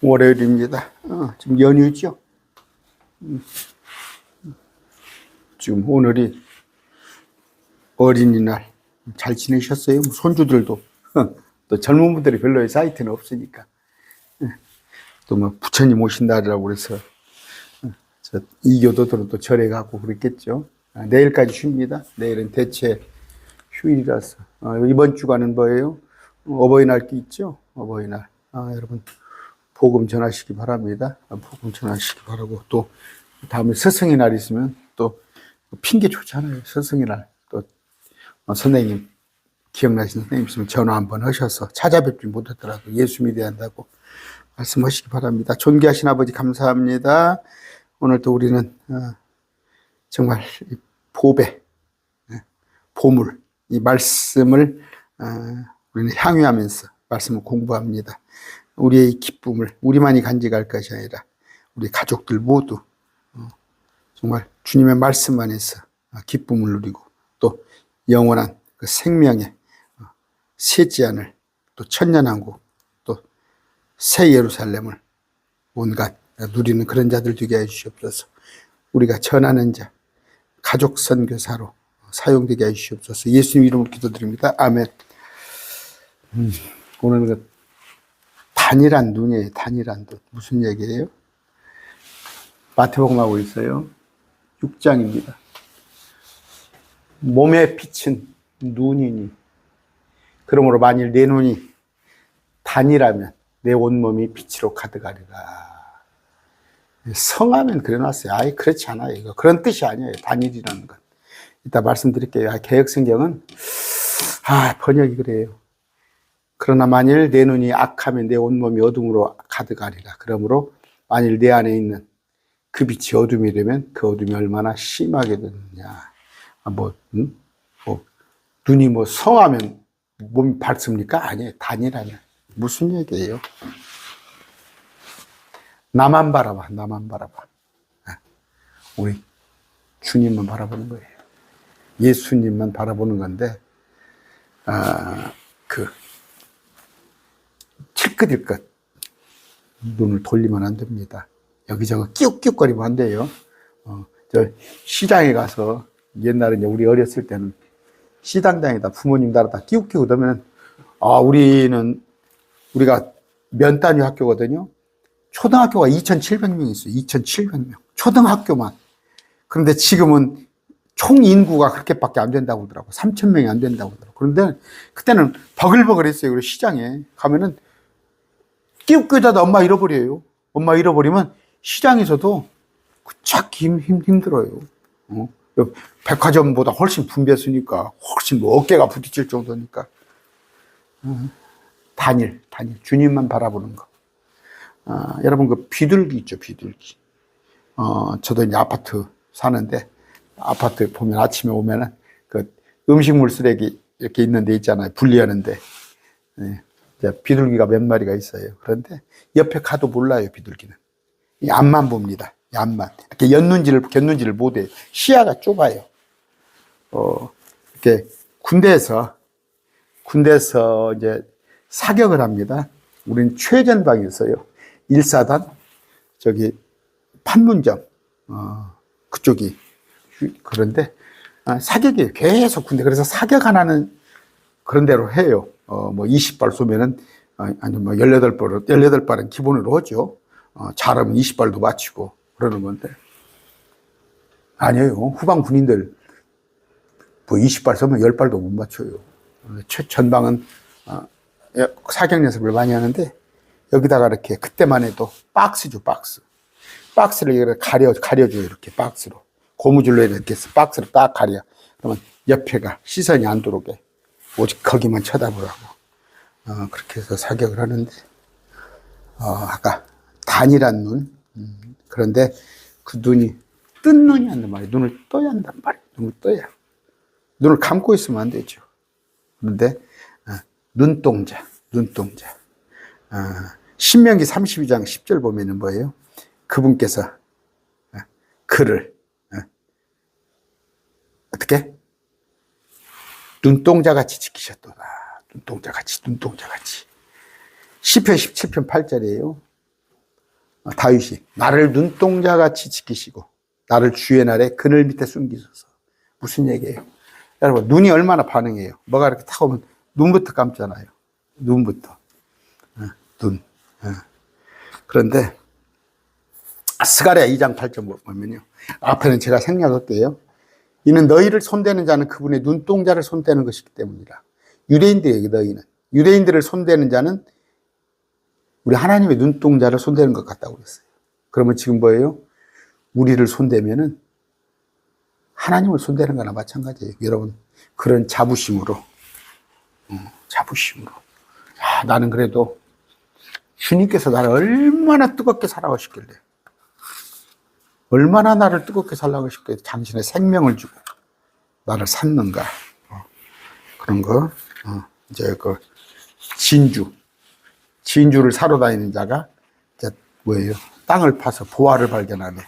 월요일입니다. 지금 연휴죠. 지금 오늘이 어린이날 잘 지내셨어요? 손주들도 또 젊은 분들이 별로 사이트는 없으니까 또 뭐 부처님 오신다라고 그래서 이교도들은 또 절에 가고 그랬겠죠. 내일까지 쉽니다. 내일은 대체 휴일이라서. 이번 주간은 뭐예요? 어버이날도 있죠. 어버이날. 여러분 복음 전하시기 바랍니다. 복음 전하시기 바라고, 또 다음에 스승의 날 있으면 또 핑계 좋잖아요. 스승의 날 또 선생님 기억나시는 선생님 있으면 전화 한번 하셔서 찾아뵙지 못했더라도 예수 믿어야 한다고 말씀하시기 바랍니다. 존귀하신 아버지 감사합니다. 오늘도 우리는 정말 보배, 보물, 이 말씀을 우리는 향유하면서 말씀을 공부합니다. 우리의 기쁨을 우리만이 간직할 것이 아니라 우리 가족들 모두 정말 주님의 말씀 안에서 기쁨을 누리고 또 영원한 그 생명의 새지안을 또 천년왕국 또 새 예루살렘을 온갖 누리는 그런 자들 되게 해주시옵소서. 우리가 전하는 자, 가족 선교사로 사용되게 해주시옵소서. 예수님 이름으로 기도드립니다. 아멘. 오늘은 그 단일한 눈이에요. 단일한 눈. 무슨 얘기예요? 마태복음하고 있어요. 6장입니다. 몸에 비친 눈이니, 그러므로 만일 내 눈이 단이라면 내 온몸이 빛으로 가득하리라. 성하면 그래놨어요. 아예 그렇지 않아요. 이거 그런 뜻이 아니에요. 단일이라는 건. 이따 말씀드릴게요. 개역성경은 번역이 그래요. 그러나 만일 내 눈이 악하면 내 온몸이 어둠으로 가득하리라. 그러므로 만일 내 안에 있는 그 빛이 어둠이 되면 그 어둠이 얼마나 심하게 되느냐. 눈이 성하면 몸이 밝습니까? 아니에요. 단이라면. 무슨 얘기예요? 나만 바라봐. 나만 바라봐. 우리 주님만 바라보는 거예요. 예수님만 바라보는 건데, 찔끗찔끗 눈을 돌리면 안 됩니다. 여기저기 끼욱끼욱거리면 안 돼요. 저 시장에 가서 옛날에 이제 우리 어렸을 때는 시장장에다 부모님 따라다 끼욱끼욱 그러면 우리가 면단위 학교거든요. 초등학교가 2,700명 있어요. 2,700명. 초등학교만. 그런데 지금은 총 인구가 그렇게밖에 안 된다고 하더라고. 3,000명이 안 된다고 하더라고. 그런데 그때는 버글버글 했어요. 그리고 시장에 가면은 끼웃끼웃하다 엄마 잃어버려요. 엄마 잃어버리면 시장에서도 쫙 힘들어요. 백화점보다 훨씬 붐볐으니까 훨씬 어깨가 부딪힐 정도니까. 단일. 주님만 바라보는 거. 여러분 그 비둘기 있죠, 비둘기. 저도 이제 아파트 사는데 아파트 보면 아침에 오면은 그 음식물 쓰레기 이렇게 있는 데 있잖아요. 분리하는데. 비둘기가 몇 마리가 있어요. 그런데 옆에 가도 몰라요, 비둘기는. 이 앞만 봅니다. 이 앞만. 이렇게 곁눈질을 못해요. 시야가 좁아요. 이렇게 군대에서 이제 사격을 합니다. 우리는 최전방이었어요. 1사단, 판문점, 그쪽이. 그런데, 사격이에요. 계속 군대. 그래서 사격 하나는 그런 대로 해요. 20발 쏘면은, 아니, 18발은 기본으로 하죠. 잘하면 20발도 맞추고, 그러는 건데. 아니에요. 후방 군인들, 20발 쏘면 10발도 못 맞춰요. 전방은, 사격 연습을 많이 하는데, 여기다가 이렇게, 그때만 해도 박스죠, 박스. 박스를 이렇게 가려줘요, 이렇게 박스로. 고무줄로 이렇게 박스를 딱 가려. 그러면 옆에가 시선이 안 들어오게. 오직 거기만 쳐다보라고. 그렇게 해서 사격을 하는데, 아까 단일한 눈. 그런데 그 눈이 뜬 눈이 한단 말이에요. 눈을 떠야 한단 말이에요. 눈을 떠야. 눈을 감고 있으면 안 되죠. 그런데, 눈동자. 신명기 32장 10절 보면은 뭐예요? 그분께서 그를 어떻게? 눈동자같이 지키셨도다. 눈동자같이. 시편 17편 8절이에요. 다윗이 나를 눈동자같이 지키시고 나를 주의 날에 그늘 밑에 숨기소서. 무슨 얘기예요? 여러분, 눈이 얼마나 반응해요? 뭐가 이렇게 탁 오면 눈부터 감잖아요. 눈부터. 눈. 그런데 스가랴 2장 8절 보면요. 앞에는 제가 생략할게요. 이는 너희를 손대는 자는 그분의 눈동자를 손대는 것이기 때문이라. 유대인들에게 너희는. 유대인들을 손대는 자는 우리 하나님의 눈동자를 손대는 것 같다고 그랬어요. 그러면 지금 뭐예요? 우리를 손대면은 하나님을 손대는 거나 마찬가지예요. 여러분, 그런 자부심으로. 자부심으로. 야, 나는 그래도 주님께서 나를 얼마나 뜨겁게 사랑하셨길래, 얼마나 나를 뜨겁게 사랑하셨길래 당신의 생명을 주고 나를 샀는가. 그런 거. 이제 그 진주를 사러 다니는 자가 이제 뭐예요? 땅을 파서 보화를 발견하네.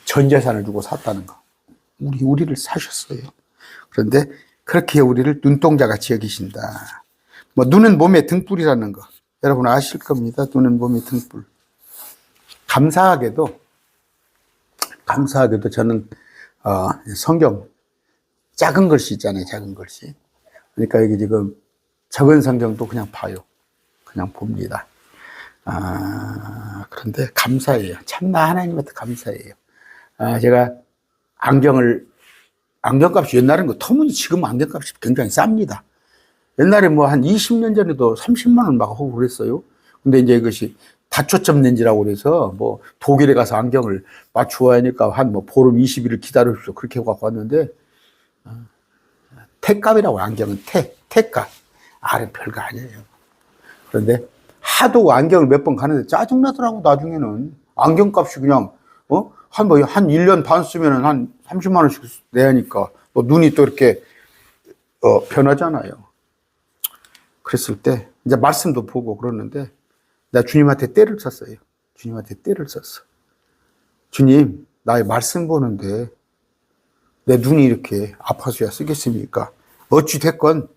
전 재산을 주고 샀다는 거. 우리를 사셨어요. 그런데 그렇게 우리를 눈동자같이 여기신다. 뭐 눈은 몸의 등불이라는 거 여러분 아실 겁니다. 눈은 몸의 등불. 감사하게도 저는 성경 작은 글씨 있잖아요. 작은 글씨. 그러니까 여기 지금 적은 성경도 그냥 봐요. 그냥 봅니다. 그런데 감사해요. 참나 하나님한테 감사해요. 제가 안경값이 옛날엔 그 터무니 지금 안경값이 굉장히 쌉니다. 옛날에 뭐 한 20년 전에도 30만 원 막 하고 그랬어요. 근데 이제 이것이 다초점 렌즈라고 그래서 뭐 독일에 가서 안경을 맞추어야 하니까 한 뭐 보름 20일을 기다려주소. 그렇게 갖고 왔는데, 태값이라고 안경은 태값. 별거 아니에요. 그런데 하도 안경을 몇 번 가는데 짜증나더라고, 나중에는. 안경값이 그냥, 한 1년 반 쓰면은 한 30만 원씩 내야 하니까, 눈이 또 이렇게, 변하잖아요. 그랬을 때, 이제 말씀도 보고 그러는데, 내가 주님한테 떼를 썼어요. 주님한테 떼를 썼어. 주님, 나의 말씀 보는데, 내 눈이 이렇게 아파서야 쓰겠습니까? 어찌됐건,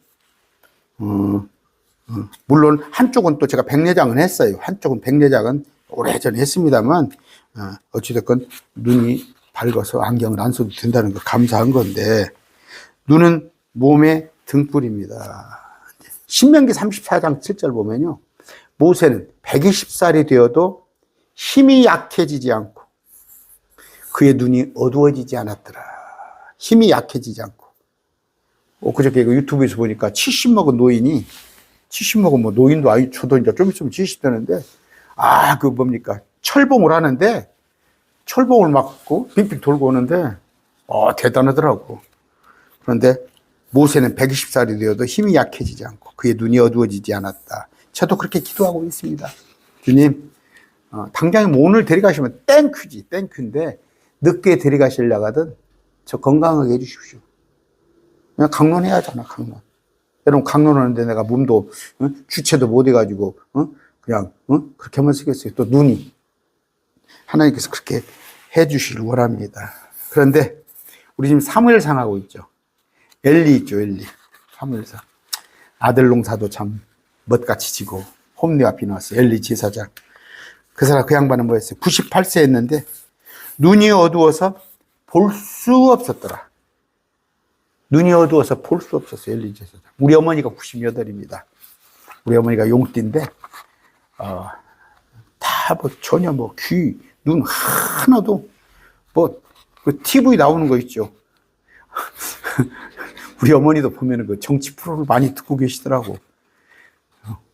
물론 한쪽은 또 제가 백내장은 했어요. 한쪽은 백내장은 오래전에 했습니다만, 어찌됐건 눈이 밝아서 안경을 안 써도 된다는 거 감사한 건데, 눈은 몸의 등불입니다. 신명기 34장 7절 보면요. 모세는 120살이 되어도 힘이 약해지지 않고 그의 눈이 어두워지지 않았더라. 힘이 약해지지 않고. 그저께 유튜브에서 보니까 70 먹은 노인이 70 먹은 뭐 노인도 아니 저도 이제 좀 있으면 70 되는데 그 뭡니까 철봉을 하는데 철봉을 막고 빙빙 돌고 오는데 대단하더라고. 그런데 모세는 120살이 되어도 힘이 약해지지 않고 그의 눈이 어두워지지 않았다. 저도 그렇게 기도하고 있습니다. 주님, 당장에 뭐 오늘 데려가시면 땡큐인데 늦게 데려가시려고 하든 저 건강하게 해주십시오. 그냥 강론해야 하잖아, 강론. 여러분, 강론하는데 내가 몸도, 주체도 못 해가지고, 그냥, 그렇게 하면 쓰겠어요. 또 눈이. 하나님께서 그렇게 해주시길 원합니다. 그런데, 우리 지금 사무엘상 하고 있죠. 엘리 있죠, 엘리. 사무엘상. 아들 농사도 참 멋같이 지고, 홈리와 비나왔어요. 엘리 제사장. 그 양반은 뭐였어요? 98세 했는데, 눈이 어두워서 볼 수 없었더라. 눈이 어두워서 볼 수 없었어요, 엘리 제사장. 우리 어머니가 98입니다. 우리 어머니가 용띠인데, 전혀 귀, 눈 하나도, TV 나오는 거 있죠. 우리 어머니도 보면은 그 정치 프로를 많이 듣고 계시더라고.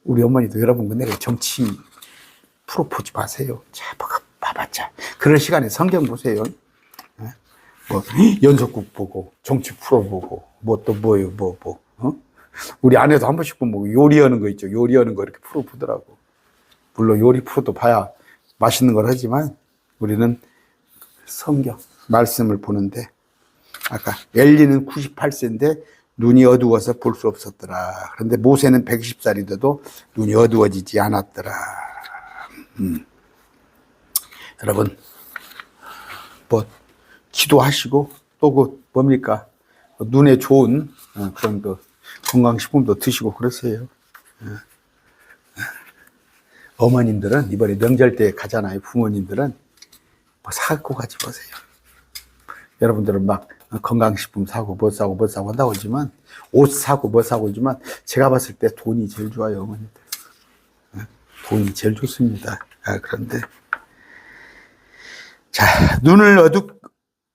우리 어머니도 여러분, 근데 정치 프로 보지 마세요. 봐봤자. 그런 시간에 성경 보세요. 연속극 보고, 정치 프로 보고, 우리 아내도 한 번씩 보면 요리하는 거 있죠. 요리하는 거 이렇게 프로 보더라고. 물론 요리 프로도 봐야 맛있는 걸 하지만, 우리는 성경, 말씀을 보는데, 아까 엘리는 98세인데, 눈이 어두워서 볼 수 없었더라. 그런데 모세는 120살이 돼도 눈이 어두워지지 않았더라. 여러분, 기도하시고, 또 뭡니까? 눈에 좋은 그런 건강식품도 드시고 그러세요. 어머님들은 이번에 명절 때 가잖아요. 부모님들은 뭐 사고 가지 마세요. 여러분들은 막 건강식품 사고 뭐 사고 뭐 사고 한다고 하지만 옷 사고 뭐 사고 하지만 제가 봤을 때 돈이 제일 좋아요. 어머니들. 돈이 제일 좋습니다. 그런데 자, 눈을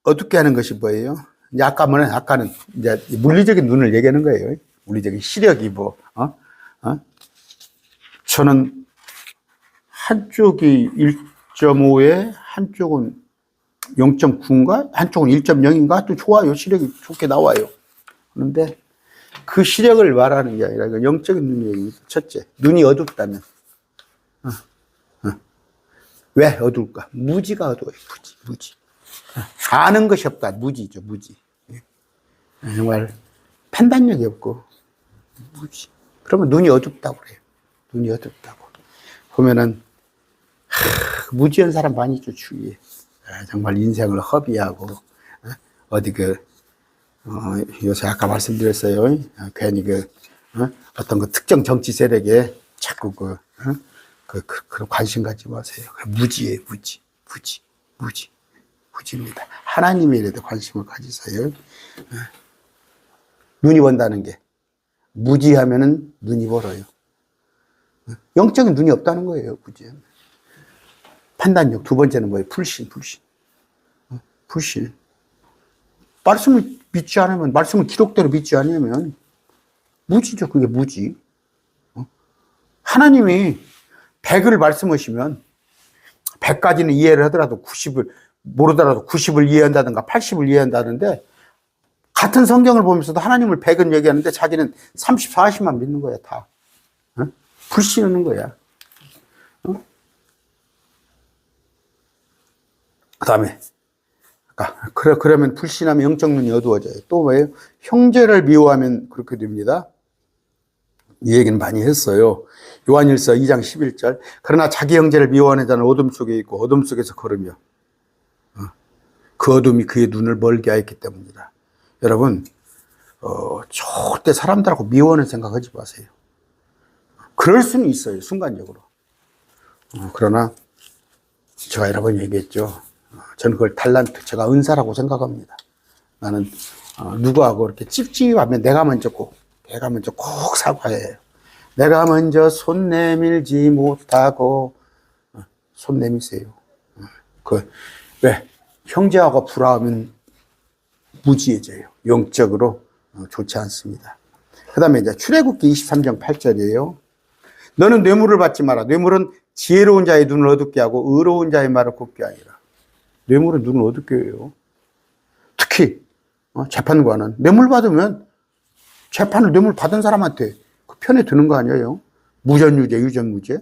어둡게 하는 것이 뭐예요? 이제 아까는 이제 물리적인 눈을 얘기하는 거예요. 물리적인 시력이 뭐, 저는 한쪽이 1.5에 한쪽은 0.9인가? 한쪽은 1.0인가? 또 좋아요. 시력이 좋게 나와요. 그런데 그 시력을 말하는 게 아니라 영적인 눈이 첫째, 눈이 어둡다면. 왜 어두울까? 무지가 어두워요. 무지. 아는 것이 없다. 무지죠, 무지. 정말 판단력이 없고, 무지. 그러면 눈이 어둡다고 그래요. 눈이 어둡다고. 보면은, 무지한 사람 많이 있죠, 주위에. 정말 인생을 허비하고, 요새 아까 말씀드렸어요. 괜히 어떤 특정 정치 세력에 자꾸 그런 관심 갖지 마세요. 무지예요, 무지입니다. 하나님에 대해 관심을 가지세요. 눈이 본다는 게, 무지하면은 눈이 멀어요. 영적인 눈이 없다는 거예요, 무지하면. 판단력. 두 번째는 뭐예요? 불신. 말씀을 믿지 않으면, 말씀을 기록대로 믿지 않으면, 무지죠. 그게 무지. 하나님이 100을 말씀하시면, 100까지는 이해를 하더라도 90을, 모르더라도 90을 이해한다든가 80을 이해한다는데, 같은 성경을 보면서도 하나님을 100은 얘기하는데 자기는 30, 40만 믿는 거야, 다. 불신하는 거야. 그 다음에, 그러면 불신하면 영적 눈이 어두워져요. 또 뭐예요? 형제를 미워하면 그렇게 됩니다. 이 얘기는 많이 했어요. 요한일서 2장 11절. 그러나 자기 형제를 미워하는 자는 어둠 속에 있고 어둠 속에서 걸으며 그 어둠이 그의 눈을 멀게 하였기 때문이다. 여러분, 절대 사람들하고 미워하는 생각하지 마세요. 그럴 수는 있어요, 순간적으로. 그러나 제가 여러 번 얘기했죠. 저는 그걸 달란트, 제가 은사라고 생각합니다. 나는 누구하고 이렇게 찝찝하면 내가 먼저 꼭 사과해요. 내가 먼저 손 내밀지 못하고 손 내미세요. 왜? 형제하고 불화하면 무지해져요. 영적으로 좋지 않습니다. 그 다음에 이제 출애굽기 23장 8절이에요. 너는 뇌물을 받지 마라. 뇌물은 지혜로운 자의 눈을 어둡게 하고 의로운 자의 말을 곱게 하니라. 뇌물은 눈을 어둡게 해요. 특히 재판관은 뇌물 받으면 재판을 뇌물 받은 사람한테 그 편에 드는 거 아니에요? 무전유죄, 유전무죄.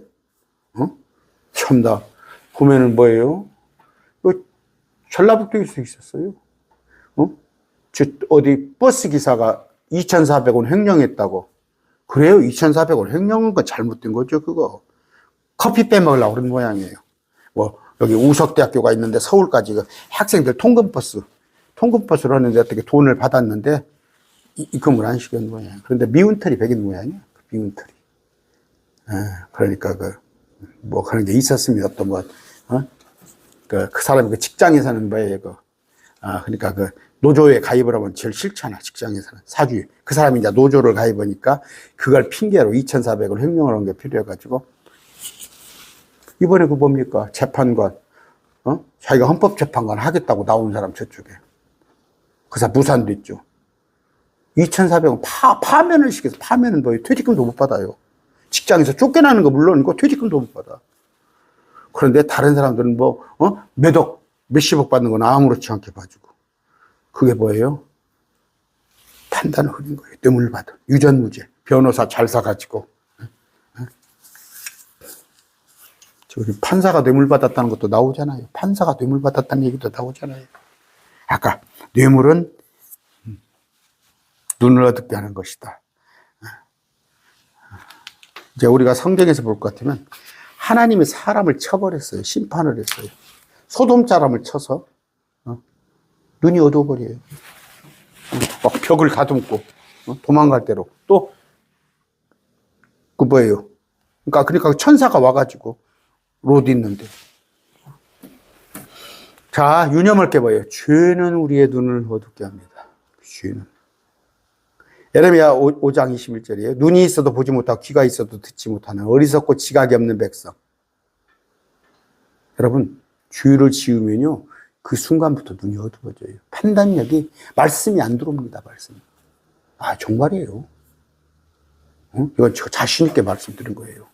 참다. 보면은 뭐예요? 전라북도에서 있었어요. 어디 버스 기사가 2,400원 횡령했다고. 그래요? 2,400원 횡령한 건 잘못된 거죠, 그거. 커피 빼먹으려고 그런 모양이에요. 여기 우석대학교가 있는데 서울까지 학생들 통근버스를 하는데 어떻게 돈을 받았는데 입금을 안 시킨 모양. 그런데 미운털이 백인 모양이야. 미운털이. 그러니까 그런 게 있었습니다. 또 그 사람이 직장에서는 뭐예요, 그러니까 노조에 가입을 하면 제일 싫잖아, 직장에서는. 사주에. 그 사람이 이제 노조를 가입하니까 그걸 핑계로 2,400을 횡령을 한 게 필요해가지고. 이번에 뭡니까? 재판관. 자기가 헌법재판관 하겠다고 나온 사람 저쪽에. 그 사람 무산도 있죠. 2,400원 파면을 시켜서, 파면은 뭐예요? 퇴직금도 못 받아요. 직장에서 쫓겨나는 거 물론이고 퇴직금도 못 받아. 그런데 다른 사람들은 몇억, 몇십억 받는 건 아무렇지 않게 봐주고. 그게 뭐예요? 판단을 흐린 거예요. 뇌물 받은. 유전무죄. 변호사 잘 사가지고. 저기 판사가 뇌물 받았다는 것도 나오잖아요. 판사가 뇌물 받았다는 얘기도 나오잖아요. 아까 뇌물은 눈을 어둡게 하는 것이다. 이제 우리가 성경에서 볼 것 같으면 하나님이 사람을 쳐버렸어요. 심판을 했어요. 소돔 사람을 쳐서 눈이 어두워버려요. 막 벽을 가듬고 도망갈 대로. 또 뭐예요? 그러니까 천사가 와가지고 롯 있는데. 자, 유념할 게 뭐예요? 죄는 우리의 눈을 어둡게 합니다. 죄는. 예레미야 5장 21절이에요. 눈이 있어도 보지 못하고 귀가 있어도 듣지 못하는 어리석고 지각이 없는 백성. 여러분, 죄를 지으면요, 그 순간부터 눈이 어두워져요. 판단력이, 말씀이 안 들어옵니다, 말씀이. 아, 정말이에요. 이건 제가 자신있게 말씀드린 거예요.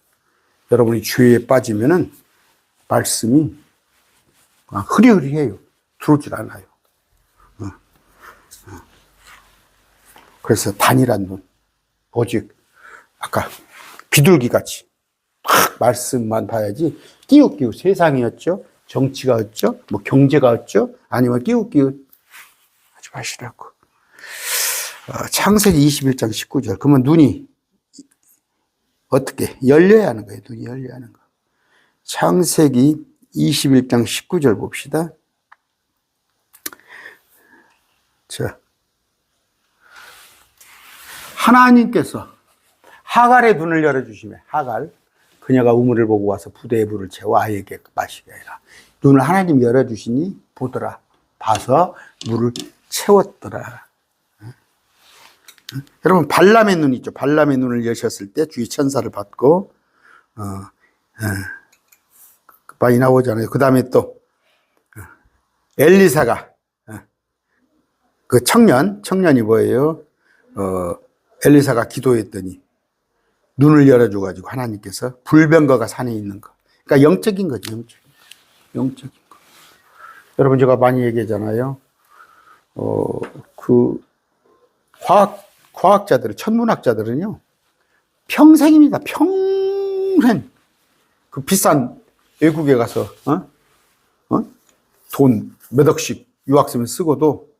여러분이 죄에 빠지면은 말씀이 흐리흐리해요. 들어오질 않아요. 그래서 단일한 눈, 오직 아까 비둘기 같이 말씀만 봐야지. 끼웃끼웃 세상이었죠, 정치가 었죠, 뭐 경제가 었죠, 아니면 끼웃끼웃 하지 마시라고. 창세기 21장 19절. 그러면 눈이 어떻게 열려야 하는 거예요? 눈이 열려야 하는 거. 창세기 21장 19절 봅시다. 자, 하나님께서 하갈의 눈을 열어주시며, 하갈, 그녀가 우물을 보고 와서 부대에 물을 채워 아이에게 마시게 하라. 눈을 하나님 열어주시니 보더라. 봐서 물을 채웠더라. 여러분, 발람의 눈 있죠. 발람의 눈을 여셨을 때 주의 천사를 받고 많이 나오잖아요. 그 다음에 또 엘리사가 그 청년이 뭐예요? 엘리사가 기도했더니 눈을 열어줘가지고 하나님께서 불병거가 산에 있는 거. 그러니까 영적인 거지, 영적인 거. 여러분, 제가 많이 얘기하잖아요. 그 과학자들은, 천문학자들은요, 평생입니다. 평생. 그 비싼 외국에 가서, 돈 몇 억씩 유학생을 쓰고도,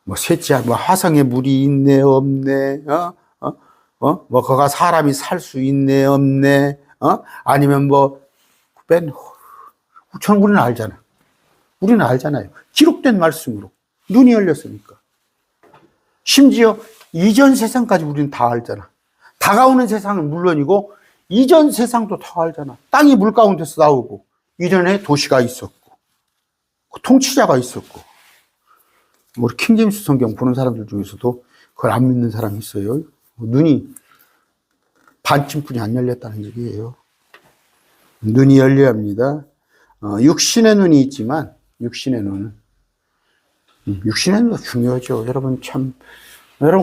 뭐, 셋째, 뭐, 화성에 물이 있네, 없네, 뭐, 거가 사람이 살 수 있네, 없네, 아니면 뭐, 우리는 알잖아. 우리는 알잖아요. 기록된 말씀으로. 눈이 열렸으니까. 심지어 이전 세상까지 우리는 다 알잖아. 다가오는 세상은 물론이고 이전 세상도 다 알잖아. 땅이 물 가운데서 나오고 이전에 도시가 있었고 통치자가 있었고. 우리 킹제임스 성경 보는 사람들 중에서도 그걸 안 믿는 사람이 있어요. 눈이 반쯤뿐이 안 열렸다는 얘기예요. 눈이 열려야 합니다. 육신의 눈이 있지만 육신의 눈은 중요하죠. 여러분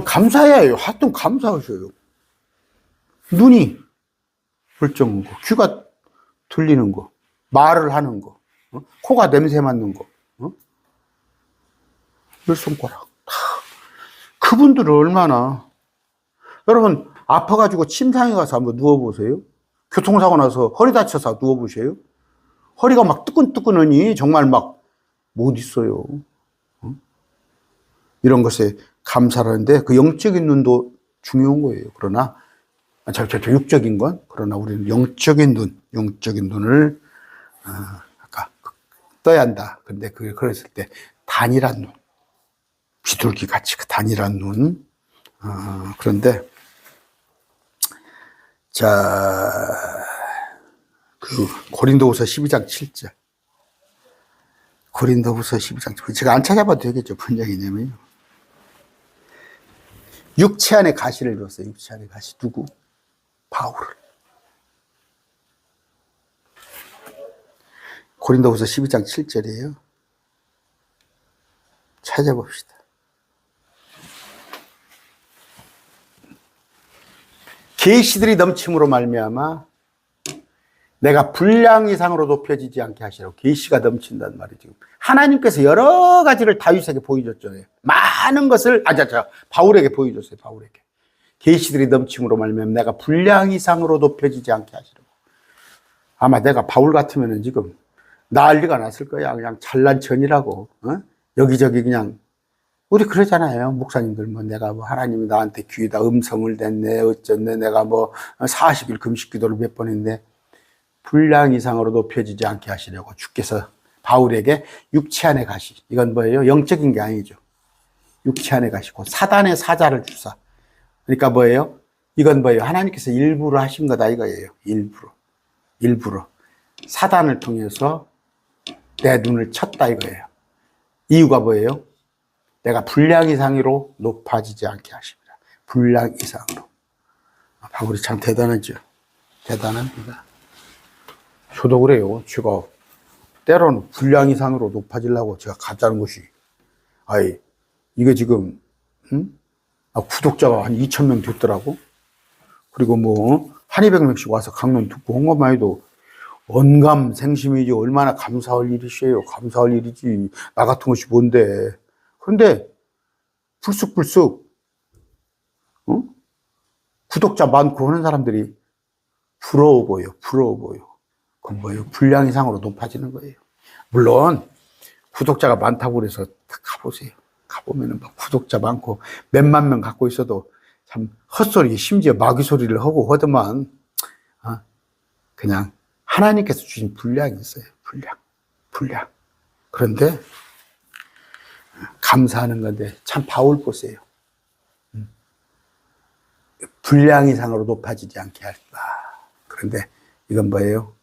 감사해야 해요. 하여튼 감사하셔요. 눈이 멀쩡한 거, 귀가 들리는 거, 말을 하는 거, 코가 냄새 맡는 거, 열 손가락. 그분들은 얼마나. 여러분, 아파가지고 침상에 가서 한번 누워보세요. 교통사고 나서 허리 다쳐서 누워보세요. 허리가 막 뜨끈뜨끈하니 정말 막 못 있어요. 이런 것에 감사를 하는데 그 영적인 눈도 중요한 거예요. 그러나 육적인 건, 그러나 우리는 영적인 눈을 아까 떠야 한다. 근데 그랬을 때 단일한 눈, 비둘기 같이 그 단일한 눈. 그런데 그 고린도후서 12장 7절. 고린도후서 12장 7절. 제가 안 찾아봐도 되겠죠. 무슨 얘기냐면요. 육체 안에 가시를 줬어요. 육체 안에 가시. 누구? 바울을. 고린도후서 12장 7절이에요. 찾아봅시다. 계시들이 넘침으로 말미암아 내가 분량 이상으로 높여지지 않게 하시라고. 계시가 넘친단 말이죠. 하나님께서 여러 가지를 다윗에게 보여줬잖아요. 많은 것을 바울에게 보여줬어요. 바울에게. 계시들이 넘침으로 말미암아 내가 분량 이상으로 높여지지 않게 하시라고. 아마 내가 바울 같으면은 지금 난리가 났을 거야. 그냥 잘난 척이라고. 여기저기 그냥. 우리 그러잖아요. 목사님들 내가 하나님이 나한테 귀에다 음성을 댔네, 어쩌네, 내가 40일 금식 기도를 몇 번 했네. 분량 이상으로 높여지지 않게 하시려고 주께서 바울에게 육체 안에 가시. 이건 뭐예요? 영적인 게 아니죠. 육체 안에 가시고 사단의 사자를 주사. 그러니까 뭐예요? 이건 뭐예요? 하나님께서 일부러 하신 거다 이거예요. 일부러. 사단을 통해서 내 눈을 쳤다 이거예요. 이유가 뭐예요? 내가 분량 이상으로 높아지지 않게 하십니다. 분량 이상으로. 바울이 참 대단하죠. 대단합니다. 저도 그래요. 제가 때로는 분량 이상으로 높아지려고 제가 가자는 것이, 아이, 이게 지금, 구독자가 한 2,000명 됐더라고. 그리고 뭐, 1,200명씩 와서 강론 듣고 한 것만 해도 언감생심이지. 얼마나 감사할 일이시에요. 감사할 일이지. 나 같은 것이 뭔데. 그런데, 불쑥불쑥, 구독자 많고 하는 사람들이 부러워 보여. 그건 뭐예요? 분량 이상으로 높아지는 거예요. 물론, 구독자가 많다고 그래서 가보세요. 가보면은 막 구독자 많고 몇만 명 갖고 있어도 참 헛소리, 심지어 마귀 소리를 하고 하더만, 그냥 하나님께서 주신 분량이 있어요. 분량. 그런데 감사하는 건데 참 바울 보세요. 분량 이상으로 높아지지 않게 할까. 그런데 이건 뭐예요?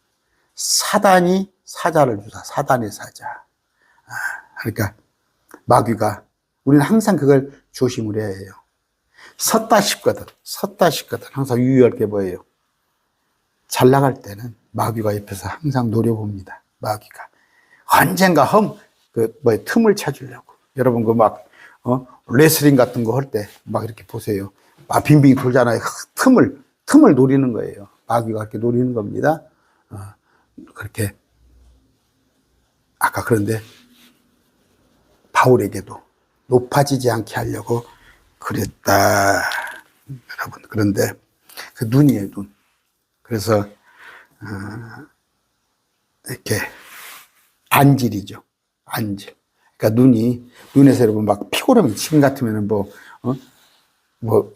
사단이 사자를 주사. 사단의 사자. 그러니까 마귀가, 우리는 항상 그걸 조심을 해야 해요. 섰다 싶거든. 항상 유의할 게 뭐예요? 잘 나갈 때는 마귀가 옆에서 항상 노려봅니다. 마귀가. 언젠가 틈을 찾으려고. 여러분, 레슬링 같은 거 할 때 막 이렇게 보세요. 빙빙 돌잖아요. 틈을 노리는 거예요. 마귀가 그렇게 노리는 겁니다. 그렇게. 아까 그런데 바울에게도 높아지지 않게 하려고 그랬다. 여러분, 그런데 그 눈이에요, 눈. 그래서 이렇게 안질이죠. 안질. 그러니까 눈에서 여러분 막 피곤하면, 지금 같으면은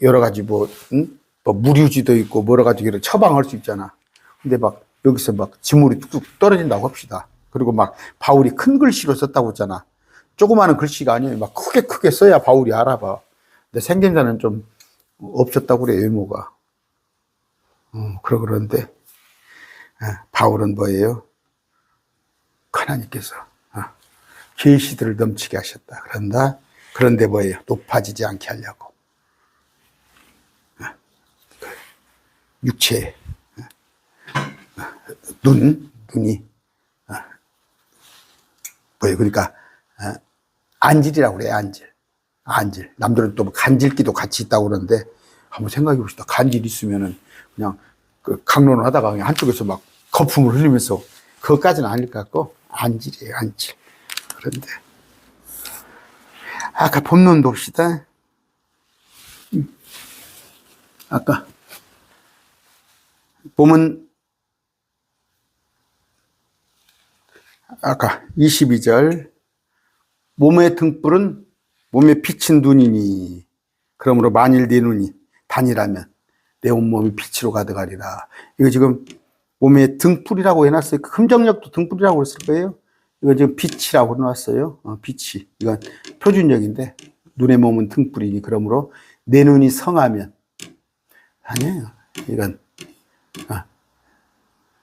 여러 가지 무류지도 있고 여러 가지 처방할 수 있잖아. 근데 막 여기서 막 지물이 뚝뚝 떨어진다고 합시다. 그리고 막 바울이 큰 글씨로 썼다고 했잖아. 조그마한 글씨가 아니에요. 막 크게 써야 바울이 알아봐. 근데 생김새는 좀 없었다고 그래, 외모가. 그런데 바울은 뭐예요? 하나님께서 계시들을 넘치게 하셨다. 그런데 뭐예요? 높아지지 않게 하려고. 육체, 눈이 뭐예요? 그러니까 안질이라고 그래요. 안질. 남들은 또 간질기도 같이 있다고 그러는데, 한번 생각해 봅시다. 간질 있으면은 그냥 강론을 하다가 그냥 한쪽에서 막 거품을 흘리면서, 그것까지는 아닐 것 같고, 안질이에요, 안질. 그런데 아까 본문 봅시다. 아까 보면 아까 22절, 몸의 등불은 몸에 비친 눈이니, 그러므로 만일 네 눈이 단이라면 내 온몸이 빛으로 가득하리라. 이거 지금 몸에 등불이라고 해놨어요. 금정력도 등불이라고 했을 거예요. 이거 지금 빛이라고 해놨어요. 빛이. 이건 표준역인데, 눈의 몸은 등불이니 그러므로 내 눈이 성하면, 아니에요. 이건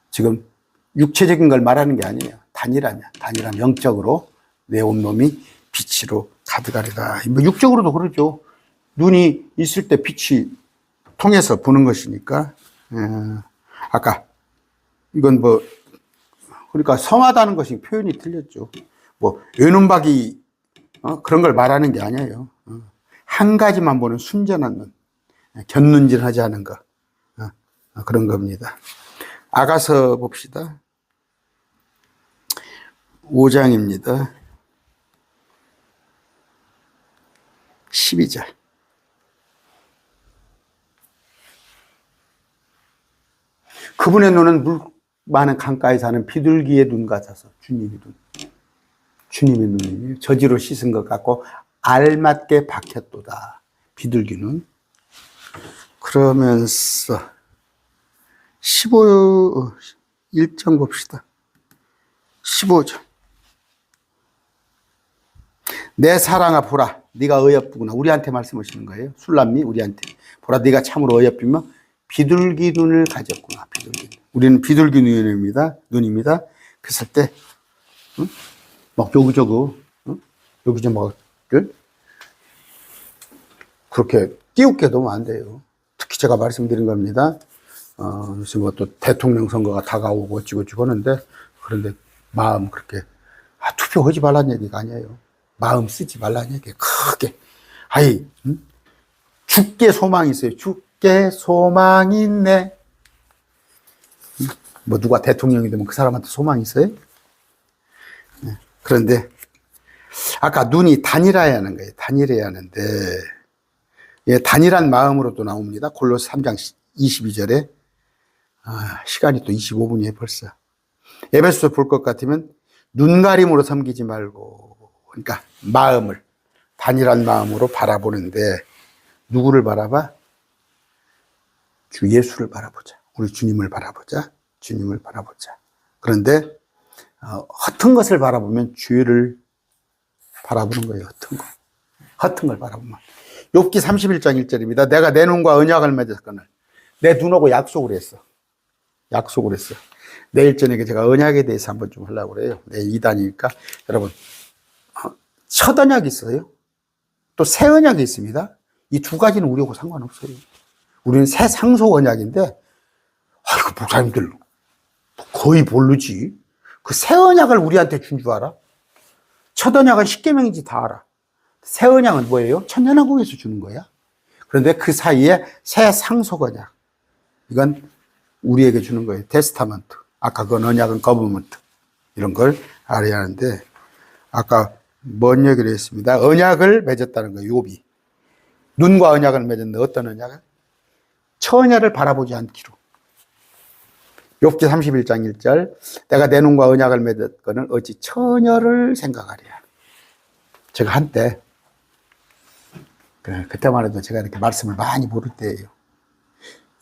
지금 육체적인 걸 말하는 게 아니에요. 단이라면 영적으로 내 온몸이 빛으로 가득하리라. 육적으로도 그러죠. 눈이 있을 때 빛이 통해서 보는 것이니까. 아까 이건 그러니까 성하다는 것이 표현이 틀렸죠. 외눈박이 그런 걸 말하는 게 아니에요. 한 가지만 보는 순전한 눈, 곁눈질하지 않은 것, 그런 겁니다. 아가서 봅시다. 5장입니다. 12절. 그분의 눈은 물 많은 강가에 사는 비둘기의 눈 같아서, 주님의 눈이 저지로 씻은 것 같고 알맞게 박혔도다. 비둘기 눈. 그러면서 1장 봅시다. 15절. 내 사랑아 보라 네가 어여쁘구나. 우리한테 말씀하시는 거예요. 술람이 우리한테 보라 네가 참으로 어여쁘며 비둘기 눈을 가졌구나. 비둘기 눈. 우리는 비둘기 눈입니다. 그랬을 때 막 여기저기 여기저기 막 그렇게 띄우게 놓으면 안 돼요. 특히 제가 말씀드린 겁니다. 요새 뭐 또 대통령 선거가 다가오고 어찌고저찌고 하는데, 그런데 마음 그렇게, 투표하지 말라는 얘기가 아니에요. 마음 쓰지 말라는 얘기 크게. 죽게 소망이 있어요. 죽게 소망이 있네. 뭐 누가 대통령이 되면 그 사람한테 소망이 있어요? 그런데, 아까 눈이 단일해야 하는 거예요. 단일해야 하는데, 예, 단일한 마음으로도 나옵니다. 골로새 3장 22절에. 시간이 또 25분이에요, 벌써. 에베소서 볼 것 같으면 눈가림으로 섬기지 말고, 그러니까 마음을, 단일한 마음으로 바라보는데, 누구를 바라봐? 주 예수를 바라보자. 우리 주님을 바라보자. 주님을 바라보자. 그런데, 허튼 것을 바라보면 주를 바라보는 거예요, 허튼 거. 허튼 걸 바라보면. 욥기 31장 1절입니다. 내가 내 눈과 언약을 맺었거늘 내 눈하고 약속을 했어. 약속을 했어. 내일 저녁에 제가 언약에 대해서 한번 좀 하려고 그래요. 내일 2단이니까. 여러분, 첫 언약이 있어요. 또 새 언약이 있습니다. 이 두 가지는 우리하고 상관없어요. 우리는 새 상속 언약인데, 목사님들 거의 모르지. 그 새 언약을 우리한테 준 줄 알아? 첫 언약은 십계명인지 다 알아. 새 언약은 뭐예요? 천년왕국에서 주는 거야. 그런데 그 사이에 새 상속 언약, 이건 우리에게 주는 거예요. 테스타먼트. 아까 그 언약은 거버먼트. 이런 걸 알아야 하는데, 아까 뭔 얘기를 했습니다. 언약을 맺었다는 거예요. 욥이. 눈과 언약을 맺었는데 어떤 언약을? 처녀를 바라보지 않기로. 욥기 31장 1절. 내가 내 눈과 언약을 맺었거늘 어찌 처녀를 생각하랴. 제가 한때, 그때만 해도 제가 이렇게 말씀을 많이 모를 때예요.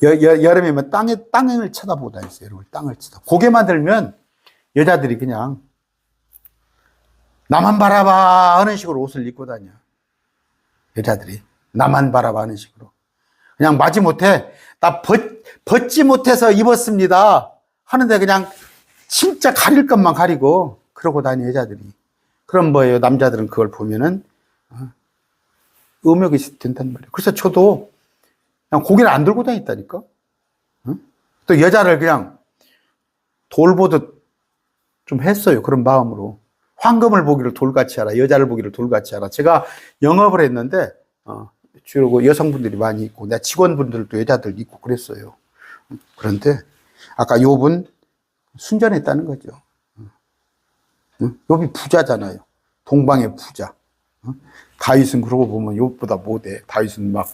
여름이면 땅을 쳐다보고 다녔어요. 여러분, 땅을 쳐다보고. 고개만 들면 여자들이 그냥 나만 바라봐 하는 식으로 옷을 입고 다녀. 여자들이 나만 바라봐 하는 식으로. 그냥 마지못해 나 벗지 못해서 입었습니다 하는데 그냥 진짜 가릴 것만 가리고 그러고 다니는 여자들이. 그럼 뭐예요? 남자들은 그걸 보면은 음욕이 된단 말이에요. 그래서 저도 그냥 고개를 안 들고 다녔다니까. 또 여자를 그냥 돌보듯 좀 했어요. 그런 마음으로. 황금을 보기를 돌같이 하라. 여자를 보기를 돌같이 하라. 제가 영업을 했는데 주로 여성분들이 많이 있고 내 직원분들도 여자들 있고 그랬어요. 그런데 아까 욥은 순전했다는 거죠. 욥이 부자잖아요. 동방의 부자. 다윗은 그러고 보면 욥보다 못해. 다윗은 막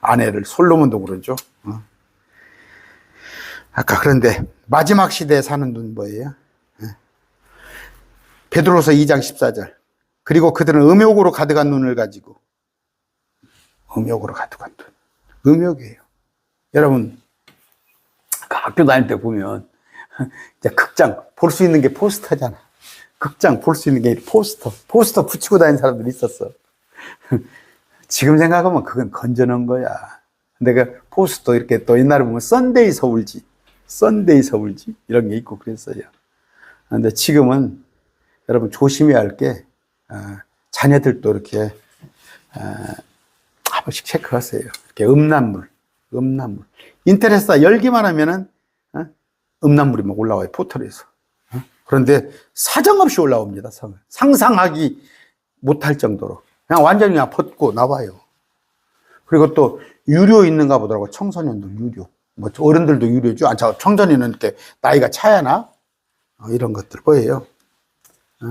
아내를 솔로몬도 그러죠. 아까 그런데 마지막 시대에 사는 눈 뭐예요? 베드로서 2장 14절. 그리고 그들은 음욕으로 가득한 눈을 가지고. 음욕으로 가득한 눈. 음욕이에요. 여러분, 학교 다닐 때 보면 이제 극장 볼 수 있는 게 포스터잖아. 극장 볼 수 있는 게 포스터 붙이고 다니는 사람들이 있었어. 지금 생각하면 그건 건져놓은 거야. 근데 그 포스터 이렇게 또 옛날에 보면 썬데이 서울지 이런 게 있고 그랬어요. 근데 지금은 여러분 조심해야 할 게, 자녀들도 이렇게, 한 번씩 체크하세요. 이렇게 음란물. 인터넷사 열기만 하면은, 음란물이 막 올라와요. 포털에서. 그런데 사정없이 올라옵니다. 상상하기 못할 정도로. 그냥 완전히 그냥 벗고 나와요. 그리고 또 유료 있는가 보더라고. 청소년들 유료. 뭐 어른들도 유료죠. 청소년은 이렇게 나이가 차야나? 이런 것들 보여요.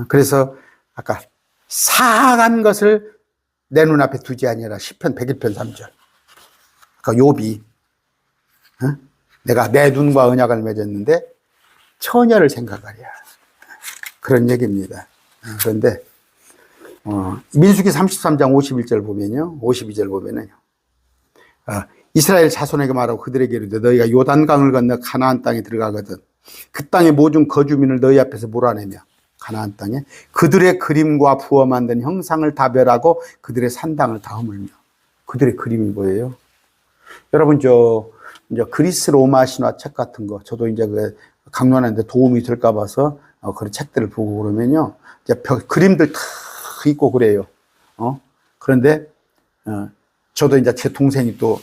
그래서 아까 사악한 것을 내 눈앞에 두지 아니하라. 시편 101편 3절. 아까 욥이 내가 내 눈과 언약을 맺었는데 처녀를 생각하랴. 그런 얘기입니다. 그런데 민수기 33장 51절 보면요. 52절 보면은요. 이스라엘 자손에게 말하고 그들에게 이르되 너희가 요단강을 건너 가나안 땅에 들어가거든 그 땅의 모든 거주민을 너희 앞에서 몰아내며 가나안 땅에 그들의 그림과 부어 만든 형상을 다 멸하고 그들의 산당을 다 허물며. 그들의 그림이 뭐예요? 여러분 이제 그리스 로마 신화 책 같은 거 저도 이제 그 강론하는데 도움이 될까 봐서 그런 책들을 보고 그러면요. 이제 그림들 다 있고 그래요. 그런데 저도 이제 제 동생이 또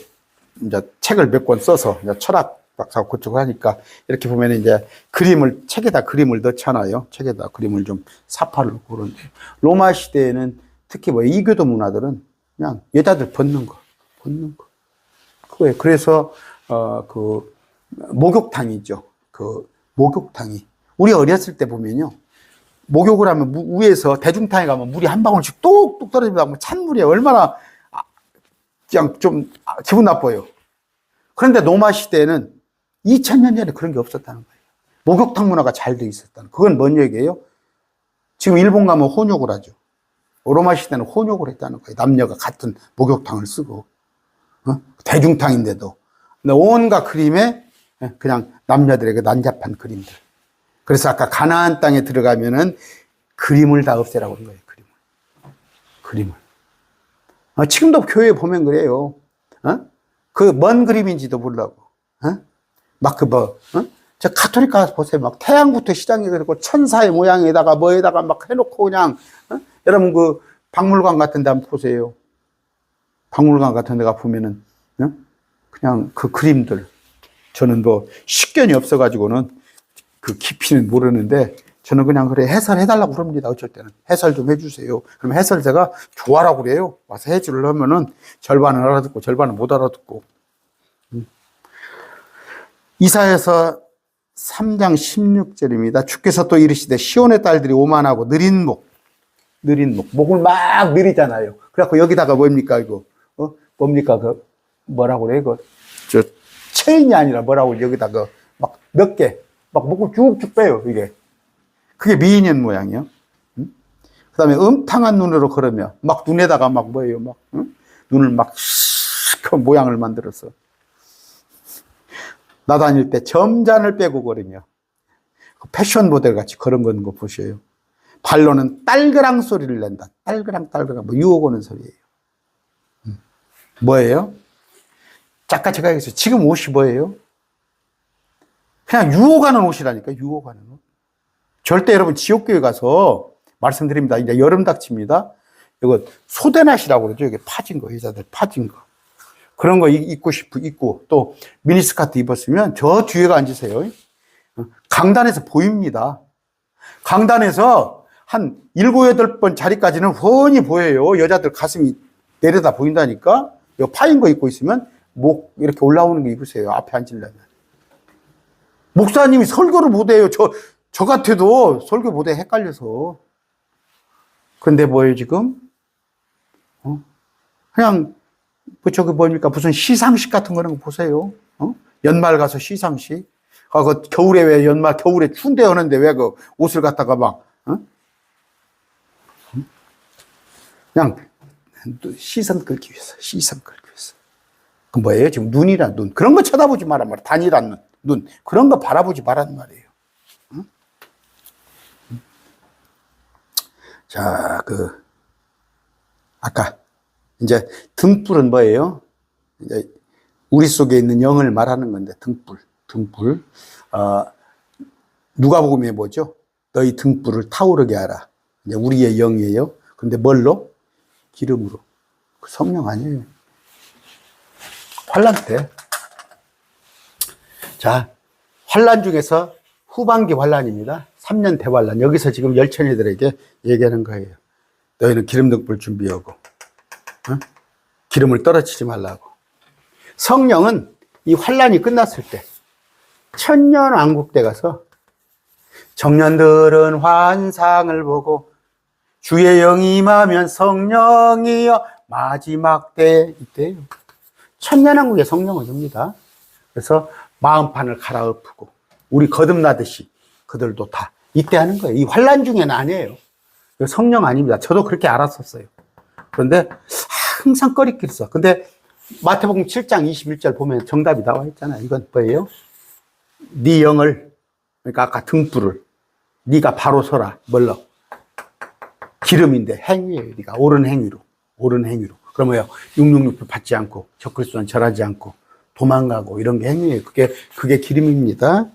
이제 책을 몇 권 써서 이제 철학 박사 그쪽을 하니까 이렇게 보면 이제 책에다 그림을 넣잖아요. 책에다 그림을 좀 사파를 넣고 그러는데 로마 시대에는 특히 뭐 이교도 문화들은 그냥 여자들 벗는 거. 그거예요. 그래서 그 목욕탕이죠. 그 목욕탕이 우리 어렸을 때 보면요. 목욕을 하면 위에서 대중탕에 가면 물이 한 방울씩 뚝뚝 떨어집니다. 찬물이 얼마나 그냥 좀 기분 나빠요. 그런데 로마 시대에는 2000년 전에 그런 게 없었다는 거예요. 목욕탕 문화가 잘 돼 있었다는. 그건 뭔 얘기예요? 지금 일본 가면 혼욕을 하죠. 로마 시대는 혼욕을 했다는 거예요. 남녀가 같은 목욕탕을 쓰고 대중탕인데도. 근데 온갖 그림에 그냥 남녀들에게 난잡한 그림들. 그래서 아까 가나안 땅에 들어가면은 그림을 다 없애라고 그런 거예요. 그림을. 지금도 교회에 보면 그래요. 그 뭔 그림인지도 모르고. 막 저 가톨릭 가서 보세요. 막 태양부터 시작해 그리고 천사의 모양에다가 뭐에다가 막 해놓고 그냥 여러분 그 박물관 같은 데 한번 보세요. 박물관 같은 데 가 보면은 그냥 그 그림들 저는 뭐 식견이 없어가지고는 그 깊이는 모르는데 저는 그냥 그래 해설해달라고 그럽니다. 어쩔 때는 해설 좀 해주세요. 그럼 해설자가 좋아라고 그래요. 와서 해주를 하면은 절반은 알아듣고 절반은 못 알아듣고. 이사야서 3장 16절입니다. 주께서 또 이르시되 시온의 딸들이 오만하고 느린 목을 막 느리잖아요. 그래갖고 여기다가 뭡니까 이거 뭡니까 그 뭐라고 그래 이거 저 체인이 아니라 뭐라고 여기다가 막 몇 개 막 목을 쭉쭉 빼요 이게. 그게 미인년 모양이요. 그 다음에 음탕한 눈으로 걸으며 막 눈에다가 막 뭐예요 막 눈을 막 시커먼 모양을 만들어서 나다닐 때 점잔을 빼고 걸으며 패션 모델 같이 걸은 거 보셔요. 발로는 딸그랑 소리를 낸다. 딸그랑 뭐 유혹 오는 소리예요. 뭐예요? 작가 제가 얘기했어요. 지금 옷이 뭐예요? 그냥 유혹하는 옷이라니까. 유혹하는 옷. 절대 여러분 지옥교회 가서 말씀드립니다. 이제 여름 닥칩니다. 이거 소대낫이라고 그러죠. 이게 파진 거, 여자들 파진 거. 그런 거 입고 또 미니스커트 입었으면 저 뒤에가 앉으세요. 강단에서 보입니다. 강단에서 한 7, 8번 자리까지는 훤히 보여요. 여자들 가슴이 내려다 보인다니까. 이거 파인 거 입고 있으면 목 이렇게 올라오는 거 입으세요. 앞에 앉으려면. 목사님이 설교를 못해요. 저 같아도 설교 못해 헷갈려서. 근데 뭐예요 지금? 그냥 저기 뭡니까 무슨 시상식 같은 거는 보세요. 연말 가서 시상식. 그 겨울에 왜 겨울에 추운데 오는데 왜 그 옷을 갖다가 막 그냥 시선 끌기 위해서. 그 뭐예요 지금 눈이란 눈 그런 거 쳐다보지 말란 말이에요. 단이란 눈 그런 거 바라보지 말란 말이에요. 자, 아까, 이제, 등불은 뭐예요? 이제, 우리 속에 있는 영을 말하는 건데, 등불. 누가복음에 뭐죠? 너희 등불을 타오르게 하라. 이제, 우리의 영이에요. 근데 뭘로? 기름으로. 그 성령 아니에요. 환란 때. 자, 환란 중에서 후반기 환란입니다. 3년 대환란. 여기서 지금 열처녀들에게 얘기하는 거예요. 너희는 기름 등불 준비하고 기름을 떨어뜨리지 말라고. 성령은 이 환란이 끝났을 때 천년왕국 때 가서 청년들은 환상을 보고 주의 영이 임하면 성령이여 마지막 때 이때요. 천년왕국의 성령을 줍니다. 그래서 마음판을 갈아엎고 우리 거듭나듯이 그들도 다 이때 하는 거예요. 이 환란 중에는 아니에요. 성령 아닙니다. 저도 그렇게 알았었어요. 그런데 항상 꺼리끼리 써. 근데 마태복음 7장 21절 보면 정답이 나와 있잖아요. 이건 뭐예요? 네 영을 그러니까 아까 등불을 네가 바로 서라. 뭘로? 기름인데 행위예요. 네가 옳은 행위로. 옳은 행위로. 그러면요. 666표 받지 않고 적그리스도는 절하지 않고 도망가고 이런 게 행위예요. 그게 기름입니다.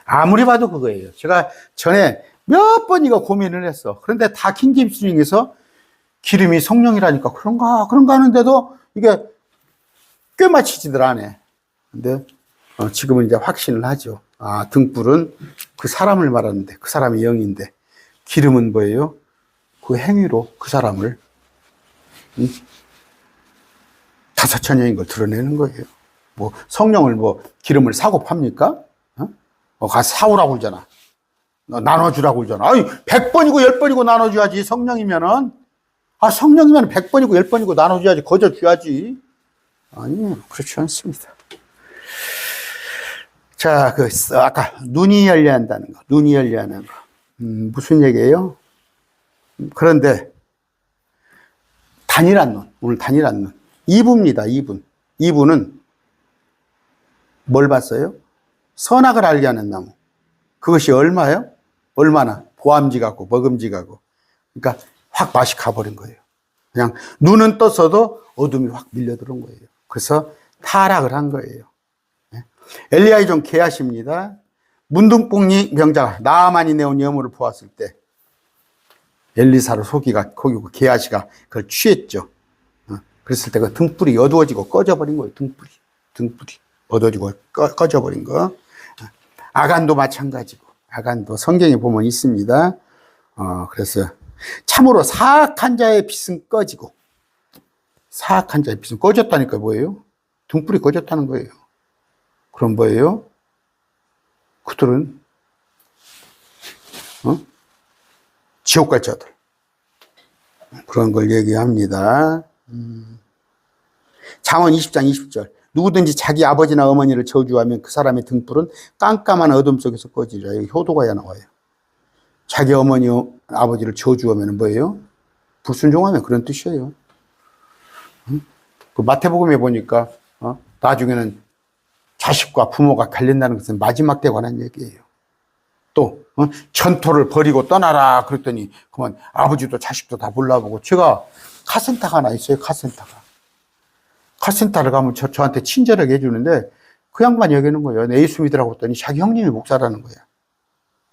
아무리 봐도 그거예요. 제가 전에 몇 번 이거 고민을 했어. 그런데 다 킹제임스 중에서 기름이 성령이라니까 그런가 하는데도 이게 꽤 맞히지들 않네. 근데 지금은 이제 확신을 하죠. 아, 등불은 그 사람을 말하는데 그 사람이 영인데 기름은 뭐예요? 그 행위로 그 사람을 다사천여인 걸 드러내는 거예요. 뭐 성령을 뭐 기름을 사고 팝니까? 가서 사오라고 그러잖아. 나눠주라고 그러잖아. 아니 100번이고 10번이고 나눠줘야지. 성령이면은 성령이면 100번이고 10번이고 나눠줘야지. 거저 줘야지. 아니 그렇지 않습니다. 자, 아까 눈이 열려야 한다는 거. 눈이 열려야 하는 거. 무슨 얘기예요? 그런데 단일한 눈. 오늘 단일한 눈. 2부입니다. 2부. 2부는 뭘 봤어요? 선악을 알게 하는 나무. 그것이 얼마요? 얼마나? 보암지 같고 먹음지 같고. 그러니까 확 맛이 가버린 거예요. 그냥 눈은 떴어도 어둠이 확 밀려들은 거예요. 그래서 타락을 한 거예요. 엘리야의 종 게하시입니다. 문둥뽕이 명자가 나아만이 내온 여물을 보았을 때 엘리사를 속이고 게하시가 그걸 취했죠. 그랬을 때 그 등불이 어두워지고 꺼져버린 거예요. 등불이 어두워지고 꺼져버린 거. 아간도 마찬가지고. 아간도 성경에 보면 있습니다. 그래서 참으로 사악한 자의 빛은 꺼지고, 사악한 자의 빛은 꺼졌다니까 뭐예요? 등불이 꺼졌다는 거예요. 그럼 뭐예요? 그들은 지옥 갈 자들. 그런 걸 얘기합니다. 잠언 20장 20절. 누구든지 자기 아버지나 어머니를 저주하면 그 사람의 등불은 깜깜한 어둠 속에서 꺼지리라. 여기 효도가야 나와요. 자기 어머니, 아버지를 저주하면 뭐예요? 불순종하면 그런 뜻이에요. 그 마태복음에 보니까 나중에는 자식과 부모가 갈린다는 것은 마지막 때 관한 얘기예요. 또 전토를 버리고 떠나라 그랬더니 그만 아버지도 자식도 다 몰라보고 제가 카센터가 하나 있어요. 카센터를 가면 저한테 친절하게 해주는데 그 양반이 얘기하는 거예요. 내 예수 믿으라고 했더니 자기 형님이 목사라는 거야.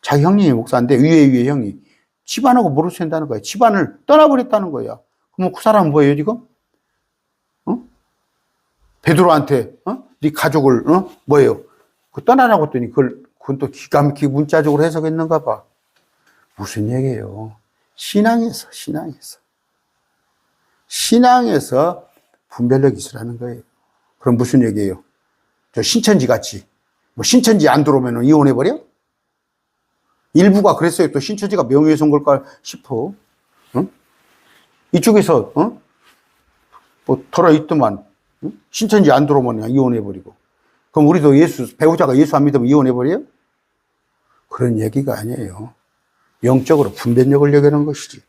자기 형님이 목사인데 위에 형이 집안하고 모르게 된다는 거야. 집안을 떠나버렸다는 거야. 그럼 그 사람은 뭐예요 지금? 베드로한테 네 가족을 뭐예요? 그 떠나라고 했더니 그건 또 기가 막히게 문자적으로 해석했는가 봐. 무슨 얘기예요? 신앙에서 분별력이 있으라는 거예요. 그럼 무슨 얘기예요? 저 신천지 같이 뭐 신천지 안 들어오면 이혼해버려? 일부가 그랬어요. 또 신천지가 명예훼손 걸까 싶어. 이쪽에서 뭐 털어있더만 신천지 안 들어오면 그냥 이혼해버리고. 그럼 우리도 배우자가 예수 안 믿으면 이혼해버려요? 그런 얘기가 아니에요. 영적으로 분별력을 얘기하는 것이지.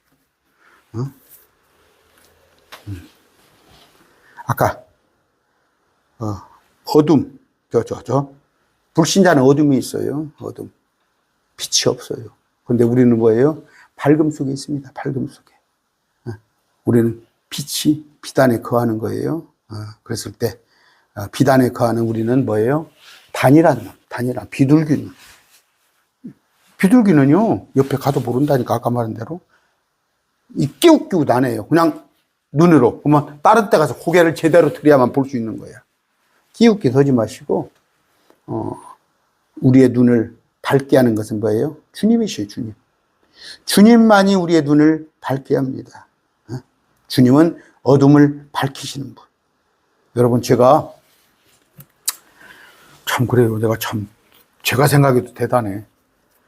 아까 어둠, 불신자는 어둠이 있어요. 어둠. 빛이 없어요. 그런데 우리는 뭐예요? 밝음 속에 있습니다. 밝음 속에. 우리는 빛이 빛 안에 거하는 거예요. 그랬을 때 빛 안에 거하는 우리는 뭐예요? 단일한 비둘기 눈. 비둘기는요 옆에 가도 모른다니까. 아까 말한 대로 끼우끼우 다녀요. 그냥 눈으로. 그러면 다른 데 가서 고개를 제대로 들여야만 볼 수 있는 거야. 끼우끼 서지 마시고 우리의 눈을 밝게 하는 것은 뭐예요? 주님이시에요. 주님. 주님만이 우리의 눈을 밝게 합니다. 주님은 어둠을 밝히시는 분. 여러분, 제가 참 그래요. 제가 생각해도 대단해.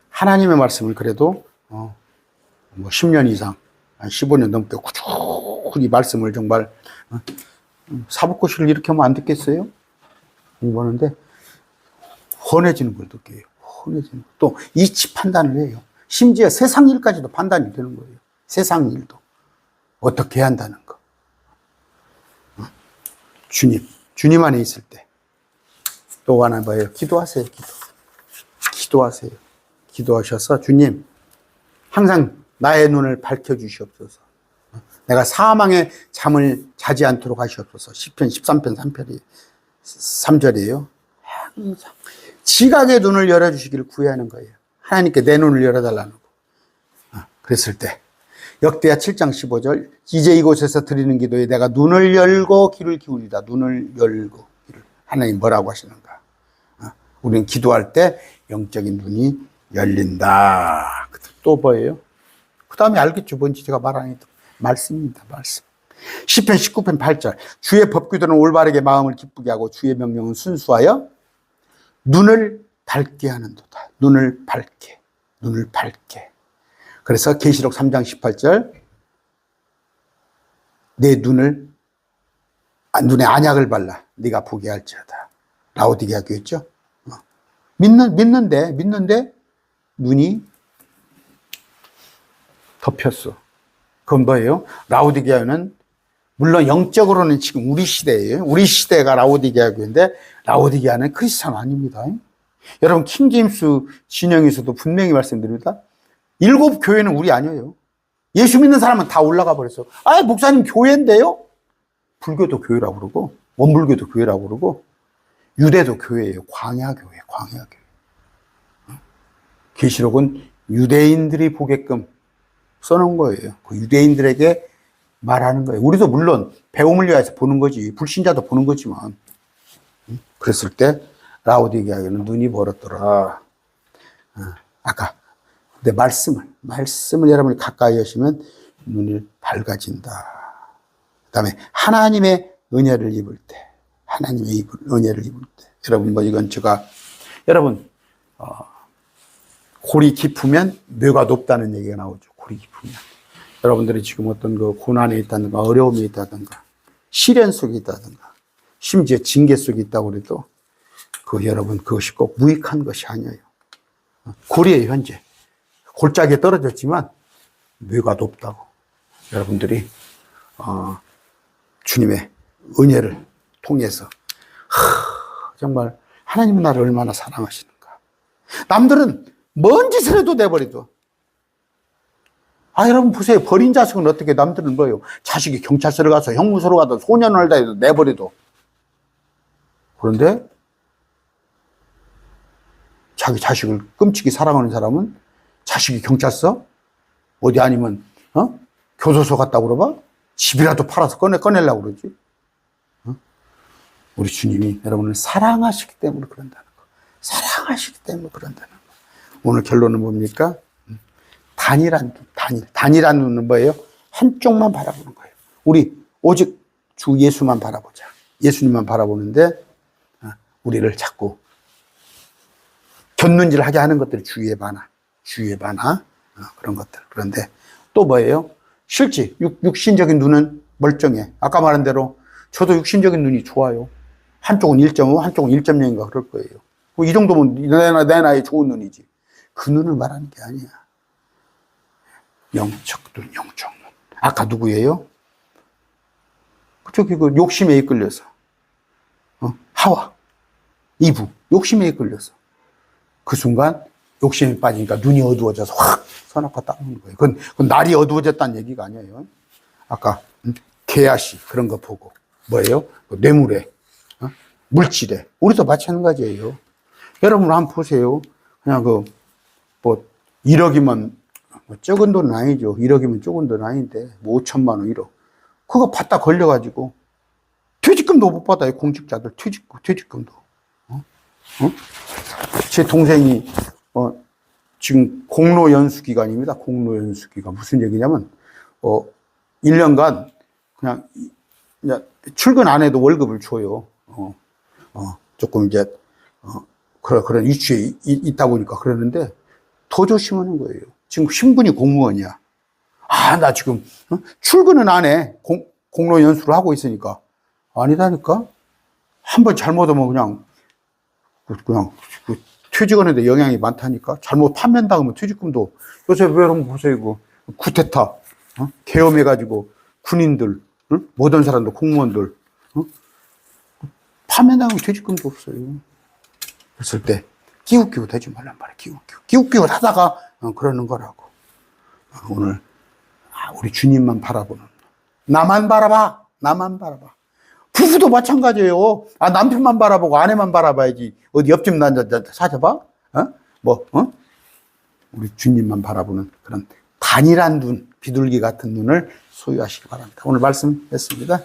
하나님의 말씀을 그래도 뭐 10년 이상, 한 15년 넘게 꾸준히 말씀을 정말 사법고시를 이렇게 하면 안 듣겠어요? 공부하는데 헌해지는 걸 느껴요. 헌해지는 거. 또 이치 판단을 해요. 심지어 세상 일까지도 판단이 되는 거예요. 세상 일도 어떻게 해야 한다는 거. 주님 안에 있을 때. 또 하나 뭐예요? 기도하세요. 기도하세요. 기도하셔서 주님, 항상 나의 눈을 밝혀주시옵소서. 내가 사망의 잠을 자지 않도록 하시옵소서. 시편 13편 3절이에요. 항상 지각의 눈을 열어주시기를 구해하는 거예요. 하나님께 내 눈을 열어달라는 거. 그랬을 때 역대하 7장 15절 이제 이곳에서 드리는 기도에 내가 눈을 열고 귀를 기울이다. 눈을 열고 귀를. 하나님 뭐라고 하시는가? 우리는 기도할 때 영적인 눈이 열린다. 또 뭐예요? 그 다음에 알겠죠. 뭔지 제가 말 안 해도. 말씀입니다. 말씀. 시편 19편 8절 주의 법규들은 올바르게 마음을 기쁘게 하고 주의 명령은 순수하여 눈을 밝게 하는도다. 눈을 밝게. 눈을 밝게. 그래서 계시록 3장 18절 내 눈에 안약을 발라 네가 보게 할지어다. 라오디게아 교회죠. 믿는데 눈이 덮였어. 그건 뭐예요? 라오디게아는 물론 영적으로는 지금 우리 시대예요. 우리 시대가 라오디게아 교회인데 라오디게아는 크리스찬 아닙니다. 여러분 킹제임스 진영에서도 분명히 말씀드립니다. 7 교회는 우리 아니에요. 예수 믿는 사람은 다 올라가 버렸어. 아, 목사님 교회인데요? 불교도 교회라고 그러고 원불교도 교회라고 그러고 유대도 교회예요. 광야교회, 광야교회. 계시록은 유대인들이 보게끔 써놓은 거예요. 그 유대인들에게 말하는 거예요. 우리도 물론 배움을 위해서 보는 거지. 불신자도 보는 거지만. 그랬을 때 라오디게아에는 눈이 멀었더라. 아까 내 말씀을 여러분이 가까이 하시면 눈이 밝아진다. 그 다음에 하나님의 은혜를 입을 때, 은혜를 입을 때. 여러분, 뭐 이건 여러분, 골이 깊으면 묘가 높다는 얘기가 나오죠. 골이 깊으면. 여러분들이 지금 어떤 그 고난에 있다든가, 어려움이 있다든가, 시련 속에 있다든가, 심지어 징계 속에 있다고 그래도 여러분, 그것이 꼭 무익한 것이 아니에요. 골이에요, 현재. 골짜기에 떨어졌지만 묘가 높다고. 여러분들이 주님의 은혜를 통해서 정말 하나님은 나를 얼마나 사랑하시는가. 남들은 뭔 짓을 해도 내버려둬. 여러분 보세요. 버린 자식은 어떻게 남들은 뭐예요? 자식이 경찰서를 가서 형무소로 가든 소년원을 다 해도 내버려둬. 그런데 자기 자식을 끔찍이 사랑하는 사람은 자식이 경찰서? 어디 아니면, 교도소 갔다 그러봐? 집이라도 팔아서 꺼내려고 그러지? 우리 주님이 여러분을 사랑하시기 때문에 그런다는 거. 사랑하시기 때문에 그런다는 거. 오늘 결론은 뭡니까? 단일한 눈은 뭐예요? 한쪽만 바라보는 거예요. 우리 오직 주 예수만 바라보자. 예수님만 바라보는데, 우리를 자꾸 곁눈질 하게 하는 것들이 주위에 많아. 그런 것들. 그런데 또 뭐예요? 실제 육신적인 눈은 멀쩡해. 아까 말한 대로 저도 육신적인 눈이 좋아요. 한쪽은 1.5, 한쪽은 1.0인가 그럴 거예요. 이 정도면 내 나이 좋은 눈이지. 그 눈을 말하는 게 아니야. 영적 눈, 영적 눈. 아까 누구예요? 저기 그 욕심에 이끌려서. 하와, 이브, 욕심에 이끌려서. 그 순간 욕심에 빠지니까 눈이 어두워져서 확 선악과 따르는 거예요. 그건 날이 어두워졌다는 얘기가 아니에요. 아까 개아시 그런 거 보고 뭐예요? 뇌물에, 물질에. 우리도 마찬가지예요. 여러분 한번 보세요. 그냥 1억이면 적은 돈은 아니죠. 1억이면 적은 돈은 아닌데 5천만 원 1억. 그거 받다 걸려가지고 퇴직금도 못 받아요. 공직자들 퇴직금도. 제 동생이 지금 공로연수기간입니다. 공로연수기간. 무슨 얘기냐면 1년간 그냥 출근 안 해도 월급을 줘요. 조금 이제 그런 위치에 있다 보니까 그러는데 더 조심하는 거예요. 지금 신분이 공무원이야. 나 지금 출근은 안 해. 공로연수를 하고 있으니까. 아니다니까. 한번 잘못하면 그냥 퇴직하는데 영향이 많다니까. 잘못 판매한다고 하면 퇴직금도 요새 여러분 보세요. 쿠데타 계엄해가지고 군인들, 모든 사람들, 공무원들 판매당하면 퇴직금도 없어요. 그랬을 때 기웃기웃 하지 말란 말이야. 기웃기웃 하다가 그러는 거라고. 오늘 우리 주님만 바라보는, 나만 바라봐, 나만 바라봐. 부부도 마찬가지예요. 남편만 바라보고 아내만 바라봐야지. 어디 옆집 남자 사줘봐? 우리 주님만 바라보는 그런 단일한 눈, 비둘기 같은 눈을 소유하시기 바랍니다. 오늘 말씀했습니다.